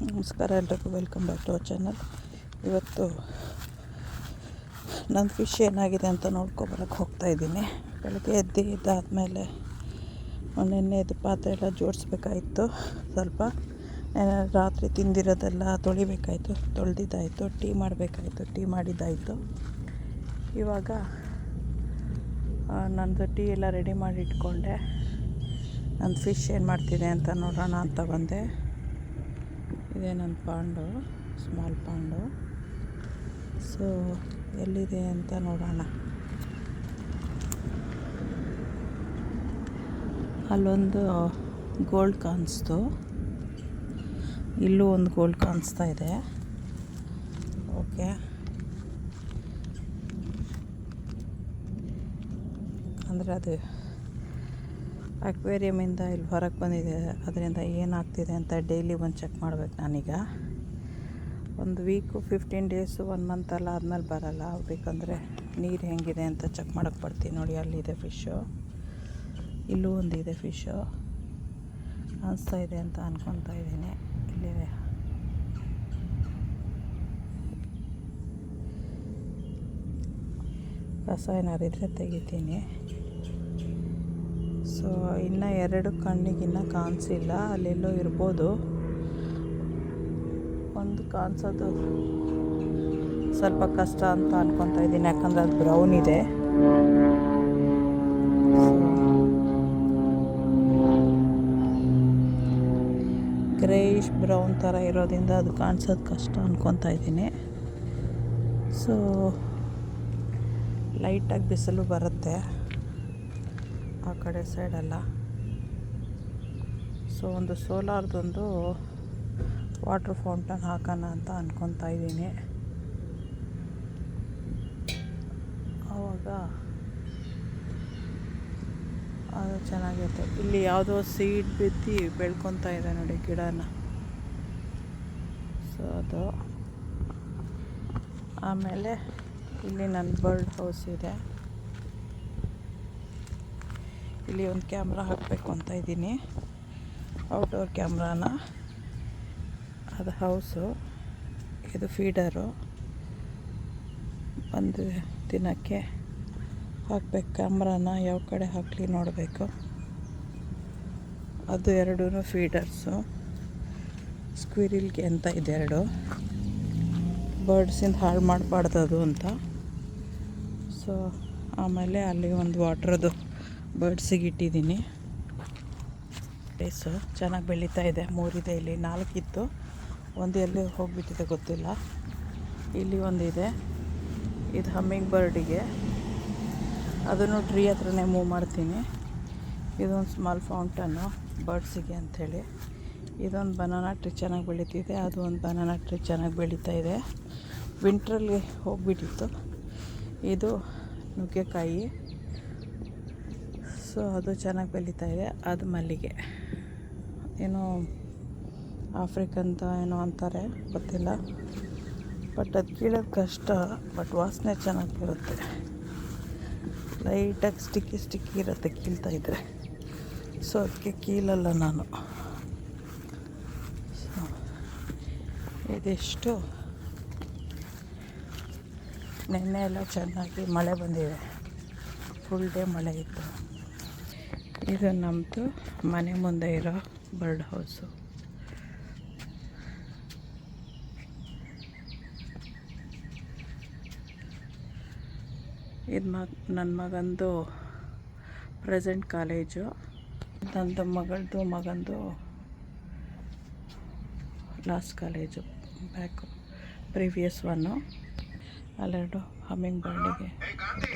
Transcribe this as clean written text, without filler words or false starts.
ನಮಸ್ಕಾರ ಎಲ್ರಿಗೂ, welcome back to our channel. ಇವತ್ತು ನನ್ನ ಫಿಶ್ ಏನಾಗಿದೆ ಅಂತ ನೋಡ್ಕೊಬರಕ್ಕೆ ಹೋಗ್ತಾಯಿದ್ದೀನಿ. ಬೆಳಗ್ಗೆ ಎದ್ದಾದಮೇಲೆ ನೆನ್ನೆದು ಪಾತ್ರೆ ಎಲ್ಲ ಜೋಡಿಸ್ಬೇಕಾಯಿತು. ಸ್ವಲ್ಪ ರಾತ್ರಿ ತಿಂದಿರೋದೆಲ್ಲ ತೊಳಿಬೇಕಾಯಿತು. ತೊಳೆದಿದ್ದಾಯಿತು. ಟೀ ಮಾಡಬೇಕಾಯಿತು. ಟೀ ಮಾಡಿದ್ದಾಯಿತು. ಇವಾಗ ನಂದು ಟೀ ಎಲ್ಲ ರೆಡಿ ಮಾಡಿ ಇಟ್ಕೊಂಡೆ. ನನ್ನ ಫಿಶ್ ಏನು ಮಾಡ್ತಿದೆ ಅಂತ ನೋಡೋಣ ಅಂತ ಬಂದೆ. ಇದೇ ನನ್ನ ಪಾಂಡು, ಸ್ಮಾಲ್ ಪಾಂಡು. ಸೊ ಎಲ್ಲಿದೆ ಅಂತ ನೋಡೋಣ. ಅಲ್ಲೊಂದು ಗೋಲ್ಡ್ ಕಾಣಿಸ್ತು, ಇಲ್ಲೂ ಒಂದು ಗೋಲ್ಡ್ ಕಾಣಿಸ್ತಾ ಇದೆ. ಓಕೆ, ಅಂದರೆ ಅದು ಅಕ್ವೇರಿಯಮಿಂದ ಇಲ್ಲಿ ಹೊರಗೆ ಬಂದಿದೆ. ಅದರಿಂದ ಏನಾಗ್ತಿದೆ ಅಂತ ಡೈಲಿ ಒಂದು ಚೆಕ್ ಮಾಡ್ಬೇಕು ನಾನೀಗ. ಒಂದು ವೀಕು 15 ಡೇಸು 1 ಮಂತೆಲ್ಲ ಆದಮೇಲೆ ಬರೋಲ್ಲ. ಬೇಕಂದರೆ ನೀರು ಹೆಂಗಿದೆ ಅಂತ ಚೆಕ್ ಮಾಡೋಕ್ಕೆ ಬರ್ತೀನಿ. ನೋಡಿ, ಅಲ್ಲಿದೆ ಫಿಶ್ಶು, ಇಲ್ಲೂ ಒಂದಿದೆ ಫಿಶ್ಶು ಕಾಣಿಸ್ತಾ ಇದೆ ಅಂತ ಅಂದ್ಕೊತಾ ಇದ್ದೀನಿ. ಇಲ್ಲಿದೆ. ಕಸ ಏನಾದ್ರು ಇದ್ದರೆ ತೆಗಿತೀನಿ. ಸೊ ಇನ್ನು 2 ಕಣ್ಣಿಗಿನ್ನ ಕಾಣಿಸಿಲ್ಲ. ಅಲ್ಲೆಲ್ಲೋ ಇರ್ಬೋದು. ಒಂದು ಕಾಣಿಸೋದು ಸ್ವಲ್ಪ ಕಷ್ಟ ಅಂತ ಅಂದ್ಕೊತಾ ಇದ್ದೀನಿ, ಯಾಕಂದರೆ ಅದು ಬ್ರೌನ್ ಇದೆ. ಗ್ರೇಯಿಶ್ ಬ್ರೌನ್ ಥರ ಇರೋದ್ರಿಂದ ಅದು ಕಾಣಿಸೋದು ಕಷ್ಟ ಅಂದ್ಕೊತಾ ಇದ್ದೀನಿ. ಸೊ ಲೈಟಾಗಿ ಬಿಸಿಲು ಬರುತ್ತೆ ಆ ಕಡೆ ಸೈಡೆಲ್ಲ. ಸೊ ಒಂದು ಸೋಲಾರ್ದೊಂದು ವಾಟರ್ ಫೌಂಟನ್ ಹಾಕೋಣ ಅಂತ ಅಂದ್ಕೊತಾ ಇದ್ದೀನಿ. ಆವಾಗ ಅದು ಚೆನ್ನಾಗಿರುತ್ತೆ. ಇಲ್ಲಿ ಯಾವುದೋ ಸೀಡ್ ಬಿದ್ದು ಬೆಳ್ಕೊತಾ ಇದೆ ನೋಡಿ ಗಿಡನ. ಸೊ ಅದು ಆಮೇಲೆ ಇಲ್ಲಿ ನನ್ನ ಬರ್ಡ್ ಹೌಸ್ ಇದೆ. ಇಲ್ಲಿ ಒಂದು ಕ್ಯಾಮ್ರಾ ಹಾಕಬೇಕು ಅಂತ ಇದ್ದೀನಿ, ಔಟ್ಡೋರ್ ಕ್ಯಾಮ್ರಾನ. ಅದು ಹೌಸು, ಇದು ಫೀಡರು. ಒಂದು ದಿನಕ್ಕೆ ಹಾಕಬೇಕು ಕ್ಯಾಮ್ರಾನ. ಯಾವ ಕಡೆ ಹಾಕಲಿ ನೋಡಬೇಕು. ಅದು 2 ಫೀಡರ್ಸು. ಸ್ಕ್ವಿರಿಲ್ಗೆ ಅಂತ ಇದೆ 2. ಬರ್ಡ್ಸಿಂದ ಹಾಳು ಮಾಡಬಾರ್ದು ಅದು ಅಂತ. ಸೊ ಆಮೇಲೆ ಅಲ್ಲಿ ಒಂದು ವಾಟ್ರದ್ದು ಬರ್ಡ್ಸಿಗೆ ಇಟ್ಟಿದ್ದೀನಿ. ಪ್ಲೇಸು ಚೆನ್ನಾಗಿ ಬೆಳೀತಾ ಇದೆ. 3 ಇದೆ, ಇಲ್ಲಿ 4 ಇತ್ತು. ಒಂದು ಎಲ್ಲಿ ಹೋಗಿಬಿಟ್ಟಿದೆ ಗೊತ್ತಿಲ್ಲ. ಇಲ್ಲಿ ಒಂದಿದೆ, ಇದು ಹಮ್ಮಿಂಗ್ ಬರ್ಡಿಗೆ. ಅದನ್ನು ಟ್ರೀ ಹತ್ರನೇ ಮೂವ್ ಮಾಡ್ತೀನಿ. ಇದೊಂದು ಸ್ಮಾಲ್ ಫೌಂಟನ್ನು ಬರ್ಡ್ಸಿಗೆ ಅಂಥೇಳಿ. ಇದೊಂದು ಬನಾನಾ ಟ್ರೀ ಚೆನ್ನಾಗಿ ಬೆಳೀತಿದೆ. ಅದು ಒಂದು ಬನಾನಾ ಟ್ರೀ ಚೆನ್ನಾಗಿ ಬೆಳೀತಾ ಇದೆ. ವಿಂಟ್ರಲ್ಲಿ ಹೋಗಿಬಿಟ್ಟಿತ್ತು. ಇದು ನುಗ್ಗೆಕಾಯಿ. ಸೊ ಅದು ಚೆನ್ನಾಗಿ ಬೆಳೀತಾ ಇದೆ. ಅದು ಮಲ್ಲಿಗೆ, ಏನೋ ಆಫ್ರಿಕನ್ತ ಏನೋ ಅಂತಾರೆ, ಗೊತ್ತಿಲ್ಲ. ಬಟ್ ಅದು ಕೀಳೋದು ಕಷ್ಟ, ಬಟ್ ವಾಸನೆ ಚೆನ್ನಾಗಿ ಬರುತ್ತೆ. ಲೈಟಾಗಿ ಸ್ಟಿಕ್ಕಿ ಇರುತ್ತೆ ಕೀಳ್ತಾ ಇದ್ದರೆ. ಸೊ ಅದಕ್ಕೆ ಕೀಳಲ್ಲ ನಾನು. ಸೊ ಇದಿಷ್ಟು. ನೆನ್ನೆ ಎಲ್ಲ ಚೆನ್ನಾಗಿ ಮಳೆ ಬಂದಿದೆ, ಫುಲ್ ಡೇ ಮಳೆ ಇತ್ತು. ಇದು ನಮ್ಮದು ಮನೆ ಮುಂದೆ ಇರೋ ಬರ್ಡ್ ಹೌಸು. ಇದು ನನ್ನ ಮಗಂದು ಪ್ರೆಸೆಂಟ್ ಕಾಲೇಜು. ನಂದು ಮಗಂದು ಲಾಸ್ಟ್ ಕಾಲೇಜು, ಬ್ಯಾಕು ಪ್ರೀವಿಯಸ್ 1. ಅಲ್ಲೆರಡು ಹಮ್ಮಿಂಗ್ ಬರ್ಡಿಗೆ